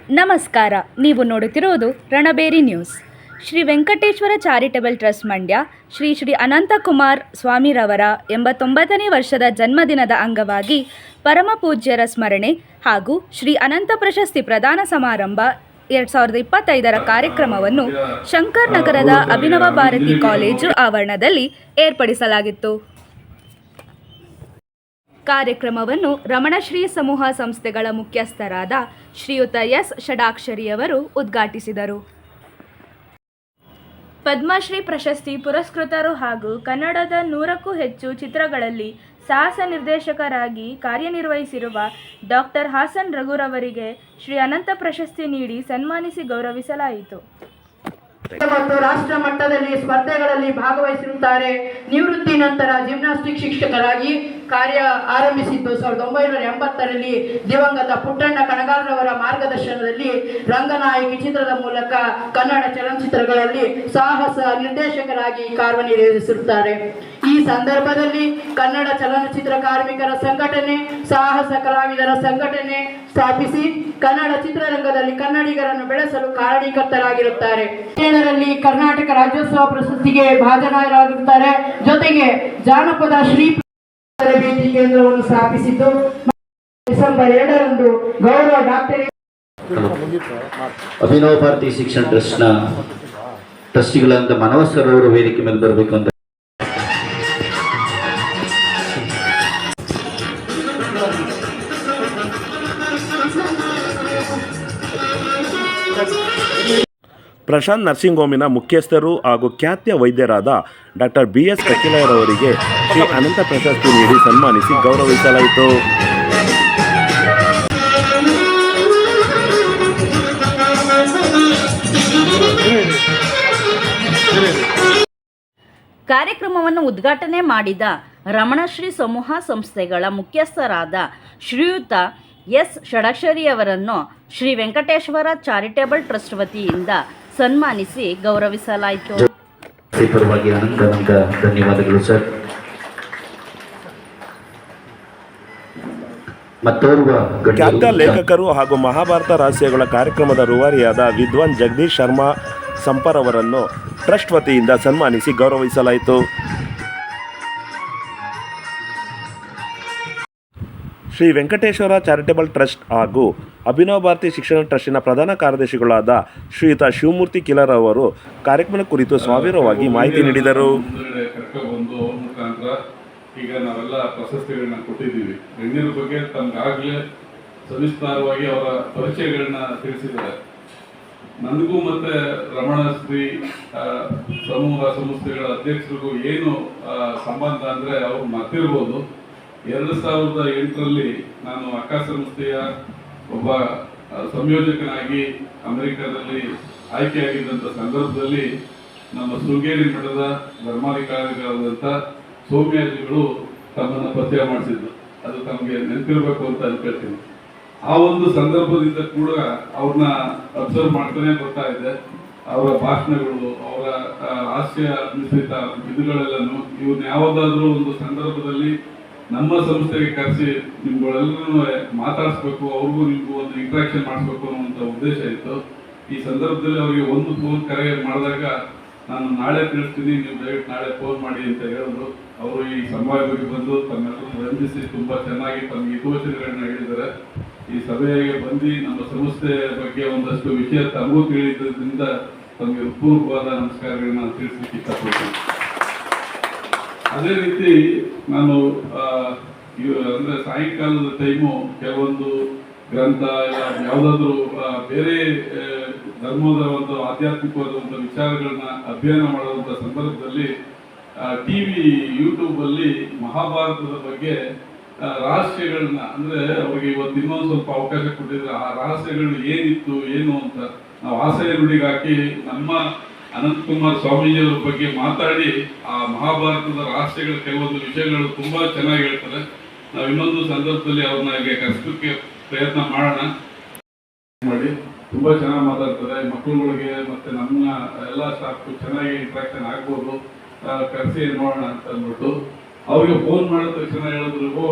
ನಮಸ್ಕಾರ, ನೀವು ನೋಡುತ್ತಿರುವುದು Ranabheri news. Shri Venkateshwara charitable trust Mandya Shri Anantakumar ಸ್ವಾಮಿರವರ 89ನೇ ವರ್ಷದ ಜನ್ಮದಿನದ ಅಂಗವಾಗಿ ಪರಮ ಪೂಜ್ಯರ ಸ್ಮರಣೆ ಹಾಗೂ ಶ್ರೀ ಅನಂತ ಪ್ರಶಸ್ತಿ ಪ್ರದಾನ ಸಮಾರಂಭ 2025ರ ಕಾರ್ಯಕ್ರಮವನ್ನು ಶಂಕರ್ ನಗರದ ಅಭಿನವ ಭಾರತಿ ಕಾಲೇಜು ಆವರಣದಲ್ಲಿ ಏರ್ಪಡಿಸಲಾಗಿತ್ತು. ಕಾರ್ಯಕ್ರಮವನ್ನು ರಮಣಶ್ರೀ ಸಮೂಹ ಸಂಸ್ಥೆಗಳ ಮುಖ್ಯಸ್ಥರಾದ ಶ್ರೀಯುತ ಎಸ್ ಷಡಾಕ್ಷರಿಯವರು ಉದ್ಘಾಟಿಸಿದರು. ಪದ್ಮಶ್ರೀ ಪ್ರಶಸ್ತಿ ಪುರಸ್ಕೃತರು ಹಾಗೂ ಕನ್ನಡದ 100ಕ್ಕೂ ಹೆಚ್ಚು ಚಿತ್ರಗಳಲ್ಲಿ ಸಾಹಸ ನಿರ್ದೇಶಕರಾಗಿ ಕಾರ್ಯನಿರ್ವಹಿಸಿರುವ ಡಾಕ್ಟರ್ ಹಾಸನ್ ರಘುರವರಿಗೆ ಶ್ರೀ ಅನಂತ ಪ್ರಶಸ್ತಿ ನೀಡಿ ಸನ್ಮಾನಿಸಿ ಗೌರವಿಸಲಾಯಿತು. ಮತ್ತು ರಾಷ್ಟ್ರ ಮಟ್ಟದಲ್ಲಿ ಸ್ಪರ್ಧೆಗಳಲ್ಲಿ ಭಾಗವಹಿಸಿರುತ್ತಾರೆ. ನಿವೃತ್ತಿ ನಂತರ ಜಿಮ್ನಾಸ್ಟಿಕ್ ಶಿಕ್ಷಕರಾಗಿ ಕಾರ್ಯ ಆರಂಭಿಸಿದ್ದು 1980ರಲ್ಲಿ ದಿವಂಗತ ಪುಟ್ಟಣ್ಣ ಕಣಗಾಲ್ರವರ ಮಾರ್ಗದರ್ಶನದಲ್ಲಿ ರಂಗನಾಯಕಿ ಚಿತ್ರದ ಮೂಲಕ ಕನ್ನಡ ಚಲನಚಿತ್ರಗಳಲ್ಲಿ ಸಾಹಸ ನಿರ್ದೇಶಕರಾಗಿ ಕಾರ್ಯನಿರ್ವಹಿಸಿರುತ್ತಾರೆ. ಈ ಸಂದರ್ಭದಲ್ಲಿ ಕನ್ನಡ ಚಲನಚಿತ್ರ ಕಾರ್ಮಿಕರ ಸಂಘಟನೆ, ಸಾಹಸ ಕಲಾವಿದರ ಸಂಘಟನೆ ಸ್ಥಾಪಿಸಿ ಕನ್ನಡ ಚಿತ್ರರಂಗದಲ್ಲಿ ಕನ್ನಡಿಗರನ್ನು ಬೆಳೆಸಲು ಕಾರಣೀಕರ್ತರಾಗಿರುತ್ತಾರೆ. 7ರಲ್ಲಿ ಕರ್ನಾಟಕ ರಾಜ್ಯೋತ್ಸವ ಪ್ರಶಸ್ತಿಗೆ ಭಾಜನರಾಗಿರುತ್ತಾರೆ. ಜೊತೆಗೆ ಜಾನಪದ ಶ್ರೀ ತರಬೇತಿ ಕೇಂದ್ರವನ್ನು ಸ್ಥಾಪಿಸಿದ್ದು ಡಿಸೆಂಬರ್ 2ರಂದು ಗೌರವ ಡಾಕ್ಟರೇಟ್ ಅಭಿನವ ಭಾರತಿ ಶಿಕ್ಷಣ ಟ್ರಸ್ಟ್ನ ಟ್ರಸ್ಟಿಗಳಂತ ಮನೋಜ್ ಸರ್ ಅವರು ವೇದಿಕೆ ಮೇಲೆ ಬರಬೇಕು ಅಂತ. ಪ್ರಶಾಂತ್ ನರ್ಸಿಂಗ್ ಹೋಮಿನ ಮುಖ್ಯಸ್ಥರು ಹಾಗೂ ಖ್ಯಾತಿಯ ವೈದ್ಯರಾದ ಡಾಕ್ಟರ್ BS ಕಕಿಲಯ್ಯರವರಿಗೆ ಶ್ರೀ ಅನಂತ ಪ್ರಶಸ್ತಿ ನೀಡಿ ಸನ್ಮಾನಿಸಿ ಗೌರವಿಸಲಾಯಿತು. ಕಾರ್ಯಕ್ರಮವನ್ನು ಉದ್ಘಾಟನೆ ಮಾಡಿದ ರಮಣಶ್ರೀ ಸಮೂಹ ಸಂಸ್ಥೆಗಳ ಮುಖ್ಯಸ್ಥರಾದ ಶ್ರೀಯುತ ಎಸ್ ಷಡಾಕ್ಷರಿಯವರನ್ನು ಶ್ರೀ ವೆಂಕಟೇಶ್ವರ ಚಾರಿಟೇಬಲ್ ಟ್ರಸ್ಟ್ ವತಿಯಿಂದ ಸನ್ಮಾನಿಸಿ ಗೌರವಿಸಲಾಯಿತು. ಧನ್ಯವಾದಗಳು ಸರ್. ಖ್ಯಾತ ಲೇಖಕರು ಹಾಗೂ ಮಹಾಭಾರತ ರಹಸ್ಯಗಳ ಕಾರ್ಯಕ್ರಮದ ರೂವಾರಿಯಾದ ವಿದ್ವಾನ್ ಜಗದೀಶ್ ಶರ್ಮಾ ಸಂಪರ್ ಅವರನ್ನು ಟ್ರಸ್ಟ್ ವತಿಯಿಂದ ಸನ್ಮಾನಿಸಿ ಗೌರವಿಸಲಾಯಿತು. ಶ್ರೀ ವೆಂಕಟೇಶ್ವರ ಚಾರಿಟಬಲ್ ಟ್ರಸ್ಟ್ ಹಾಗೂ ಅಭಿನವ ಭಾರತಿ ಶಿಕ್ಷಣ ಟ್ರಸ್ಟಿನ ಪ್ರಧಾನ ಕಾರ್ಯದರ್ಶಿಗಳಾದ ಶ್ರೀಯುತ ಶಿವಮೂರ್ತಿ ಕಿಲರ್ ಅವರು ಕಾರ್ಯಕ್ರಮ ಕುರಿತು ಸಾವಿರವಾಗಿ ಮಾಹಿತಿ ನೀಡಿದರು. ಈಗ ನಾವೆಲ್ಲ ಪ್ರಶಸ್ತಿಗಳನ್ನ ಕೊಟ್ಟಿದ್ದೀವಿ. ಗಣ್ಯರ ಬಗ್ಗೆ ತಮ್ಗಾಗಲೇ ಸವಿಸ್ತಾರವಾಗಿ ಅವರ ಪರಿಚಯಗಳನ್ನ ತಿಳಿಸಿದ್ದಾರೆ. ನನಗೂ ಮತ್ತೆ ರಮಣಶ್ರೀ ಸಮೂಹ ಸಂಸ್ಥೆಗಳ ಅಧ್ಯಕ್ಷರಿಗೂ ಏನು ಸಂಬಂಧ ಅಂದರೆ ಅವ್ರು ಮರ್ತಿರ್ಬೋದು. 2008ರಲ್ಲಿ ನಾನು ಅಕ್ಕ ಸಂಸ್ಥೆಯ ಒಬ್ಬ ಸಂಯೋಜಕನಾಗಿ ಅಮೆರಿಕದಲ್ಲಿ ಆಯ್ಕೆಯಾಗಿದ್ದಂಥ ಸಂದರ್ಭದಲ್ಲಿ ನಮ್ಮ ಶೃಂಗೇರಿ ಮಠದ ಧರ್ಮಾಧಿಕಾರಿಗಳಾದಂಥ ಸೌಮ್ಯಾಜಿಗಳು ತಮ್ಮನ್ನು ಪರಿಚಯ ಮಾಡಿಸಿದ್ರು. ಅದು ತಮಗೆ ನೆನಪಿರಬೇಕು ಅಂತ ಅನ್ಕೊಳ್ತೀನಿ. ಆ ಒಂದು ಸಂದರ್ಭದಿಂದ ಕೂಡ ಅವ್ರನ್ನ ಅಬ್ಸರ್ವ್ ಮಾಡ್ತಾನೆ ಬರ್ತಾ ಇದೆ. ಅವರ ಭಾಷಣಗಳು, ಅವರ ಹಾಸ್ಯ ಮಿಶ್ರಿತ ಇದುಗಳೆಲ್ಲನೂ ಇವ್ರನ್ನ ಯಾವುದಾದ್ರೂ ಒಂದು ಸಂದರ್ಭದಲ್ಲಿ ನಮ್ಮ ಸಂಸ್ಥೆಗೆ ಕರೆಸಿ ನಿಮ್ಗಳೆಲ್ಲರೂ ಮಾತಾಡಿಸ್ಬೇಕು, ಅವ್ರಿಗೂ ನಿಮಗೂ ಒಂದು ಇಂಟ್ರಾಕ್ಷನ್ ಮಾಡಿಸ್ಬೇಕು ಅನ್ನುವಂಥ ಉದ್ದೇಶ ಇತ್ತು. ಈ ಸಂದರ್ಭದಲ್ಲಿ ಅವರಿಗೆ ಒಂದು ಫೋನ್ ಕರೆ ಮಾಡಿದಾಗ ನಾನು ನಾಳೆ ತಿಳಿಸ್ತೀನಿ, ನೀವು ದಯವಿಟ್ಟು ನಾಳೆ ಫೋನ್ ಮಾಡಿ ಅಂತ ಹೇಳಿದ್ರು. ಅವರು ಈ ಸಂವಾದಕ್ಕೆ ಬಂದು ತಮ್ಮೆಲ್ಲರೂ ವಂದಿಸಿ ತುಂಬ ಚೆನ್ನಾಗಿ ತಮಗೆ ಹಿತವಚನಗಳನ್ನ ಹೇಳಿದ್ದಾರೆ. ಈ ಸಭೆಗೆ ಬಂದು ನಮ್ಮ ಸಂಸ್ಥೆ ಬಗ್ಗೆ ಒಂದಷ್ಟು ವಿಷಯ ತಮಗೂ ತಿಳಿದ್ರಿಂದ ತಮಗೆ ಪೂರ್ವವಾದ ನಮಸ್ಕಾರಗಳನ್ನ ತಿಳಿಸ್ಲಿಕ್ಕೆ ಇಷ್ಟಪಡ್ತೀನಿ. ಅದೇ ರೀತಿ ನಾನು ಅಂದರೆ ಸಾಯಂಕಾಲದ ಟೈಮು ಕೆಲವೊಂದು ಗ್ರಂಥ ಯಾವುದಾದ್ರೂ ಬೇರೆ ಧರ್ಮದ ಒಂದು ಆಧ್ಯಾತ್ಮಿಕವಾದ ಒಂದು ವಿಚಾರಗಳನ್ನ ಅಧ್ಯಯನ ಮಾಡುವಂಥ ಸಂದರ್ಭದಲ್ಲಿ TV ಯೂಟ್ಯೂಬಲ್ಲಿ ಮಹಾಭಾರತದ ಬಗ್ಗೆ ರಹಸ್ಯಗಳನ್ನ ಅಂದರೆ ಅವರಿಗೆ ಇವತ್ತು ಇನ್ನೊಂದು ಸ್ವಲ್ಪ ಅವಕಾಶ ಕೊಟ್ಟಿದ್ರೆ ಆ ರಹಸ್ಯಗಳು ಏನಿತ್ತು ಏನು ಅಂತ ನಾವು ಆಸೆಯ ನುಡಿಗೆ ಹಾಕಿ ನಮ್ಮ ಅನಂತಕುಮಾರ್ ಸ್ವಾಮೀಜಿಯವರ ಬಗ್ಗೆ ಮಾತಾಡಿ ಆ ಮಹಾಭಾರತದ ರಹಸ್ಯಗಳ ಕೆಲವೊಂದು ವಿಷಯಗಳು ತುಂಬ ಚೆನ್ನಾಗಿ ಹೇಳ್ತಾರೆ. ನಾವು ಇನ್ನೊಂದು ಸಂದರ್ಭದಲ್ಲಿ ಅವ್ರನ್ನ ಕರೆಸೋಕ್ಕೆ ಪ್ರಯತ್ನ ಮಾಡೋಣ ಮಾಡಿ. ತುಂಬ ಚೆನ್ನಾಗಿ ಮಾತಾಡ್ತಾರೆ. ಮಕ್ಕಳುಗಳಿಗೆ ಮತ್ತು ನಮ್ಮ ಎಲ್ಲ ಸ್ಟಾಫ್ಗೂ ಚೆನ್ನಾಗಿ ಇಂಟ್ರಾಕ್ಷನ್ ಆಗ್ಬೋದು. ಕರೆಸಿ ನೋಡೋಣ ಅಂತ ಅಂದ್ಬಿಟ್ಟು ಅವ್ರಿಗೆ ಫೋನ್ ಮಾಡಿದ ತಕ್ಷಣ ಹೇಳಿದ್ರು,